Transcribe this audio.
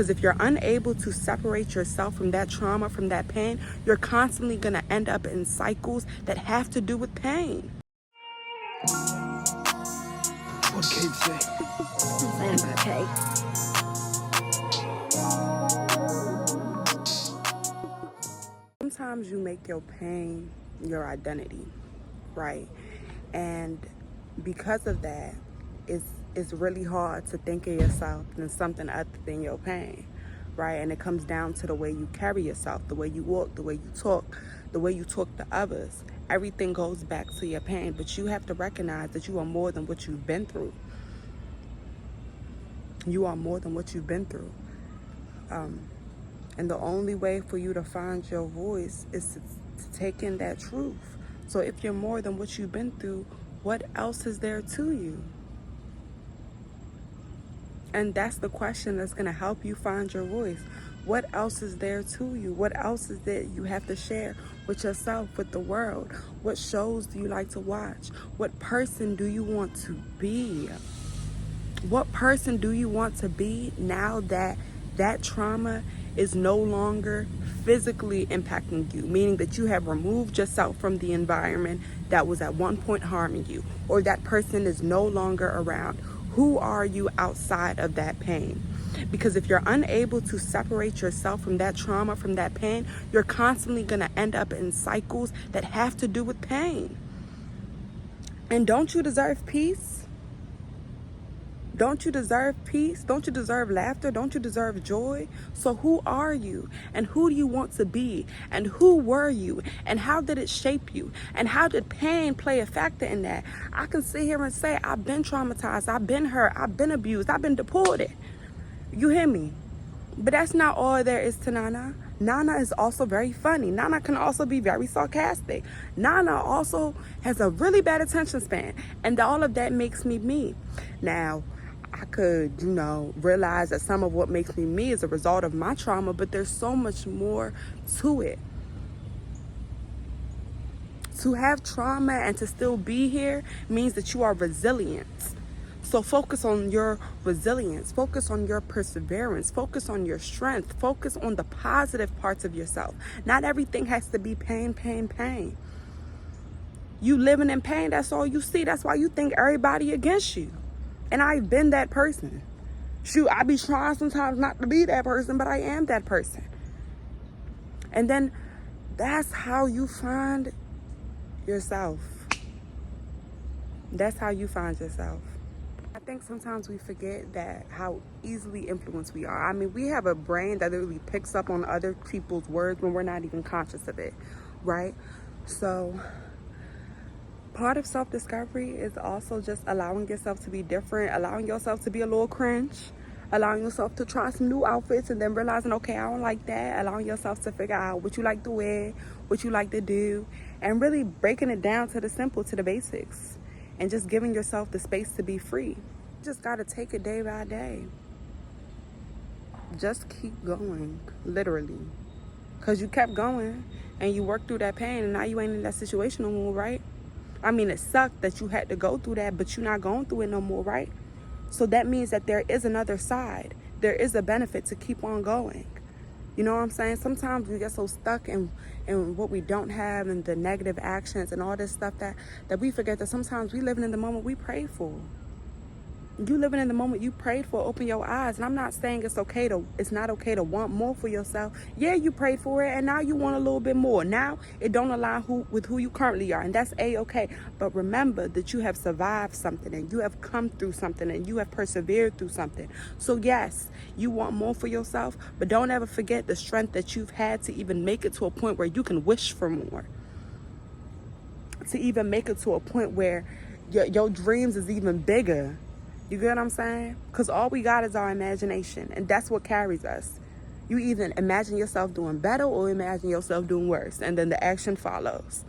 Because if you're unable to separate yourself from that trauma, from that pain, you're constantly going to end up in cycles that have to do with pain. What Kate say? Saying about Kate. Sometimes you make your pain your identity, right? And because of that, it's really hard to think of yourself as something other than your pain, right? And it comes down to the way you carry yourself, the way you walk, the way you talk, the way you talk to others. Everything goes back to your pain, but you have to recognize that you are more than what you've been through. You are more than what you've been through. And the only way for you to find your voice is to take in that truth. So if you're more than what you've been through, what else is there to you? And that's the question that's going to help you find your voice. What else is there to you? What else is that you have to share with yourself, with the world? What shows do you like to watch? What person do you want to be? What person do you want to be now that that trauma is no longer physically impacting you, meaning that you have removed yourself from the environment that was at one point harming you, or that person is no longer around? Who are you outside of that pain? Because if you're unable to separate yourself from that trauma, from that pain, you're constantly going to end up in cycles that have to do with pain. And don't you deserve peace? Don't you deserve peace? Don't you deserve laughter? Don't you deserve joy? So who are you? And who do you want to be? And who were you? And how did it shape you? And how did pain play a factor in that? I can sit here and say, I've been traumatized, I've been hurt, I've been abused, I've been deported. You hear me? But that's not all there is to Nana. Nana is also very funny. Nana can also be very sarcastic. Nana also has a really bad attention span. And all of that makes me me. Now, I could, realize that some of what makes me me is a result of my trauma, but there's so much more to it. To have trauma and to still be here means that you are resilient. So focus on your resilience, focus on your perseverance, focus on your strength, focus on the positive parts of yourself. Not everything has to be pain, pain, pain. You living in pain, that's all you see. That's why you think everybody against you. And I've been that person. Shoot, I be trying sometimes not to be that person, but I am that person. And then that's how you find yourself. That's how you find yourself. I think sometimes we forget that how easily influenced we are. I mean, we have a brain that literally picks up on other people's words when we're not even conscious of it, right? So part of self-discovery is also just allowing yourself to be different, allowing yourself to be a little cringe, allowing yourself to try some new outfits and then realizing, okay, I don't like that, allowing yourself to figure out what you like to wear, what you like to do, and really breaking it down to the simple, to the basics, and just giving yourself the space to be free. You just got to take it day by day. Just keep going, literally. Because you kept going and you worked through that pain and now you ain't in that situation no more, right? I mean, it sucked that you had to go through that, but you're not going through it no more, right? So that means that there is another side. There is a benefit to keep on going. You know what I'm saying? Sometimes we get so stuck in what we don't have and the negative actions and all this stuff that we forget that sometimes we living in the moment we pray for. You living in the moment you prayed for, open your eyes. And I'm not saying it's not okay to want more for yourself. Yeah, you prayed for it and now you want a little bit more. Now it don't align with who you currently are, and that's A-okay. But remember that you have survived something and you have come through something and you have persevered through something. So yes, you want more for yourself, but don't ever forget the strength that you've had to even make it to a point where you can wish for more. To even make it to a point where your dreams is even bigger. You get what I'm saying? Because all we got is our imagination, and that's what carries us. You either imagine yourself doing better or imagine yourself doing worse, and then the action follows.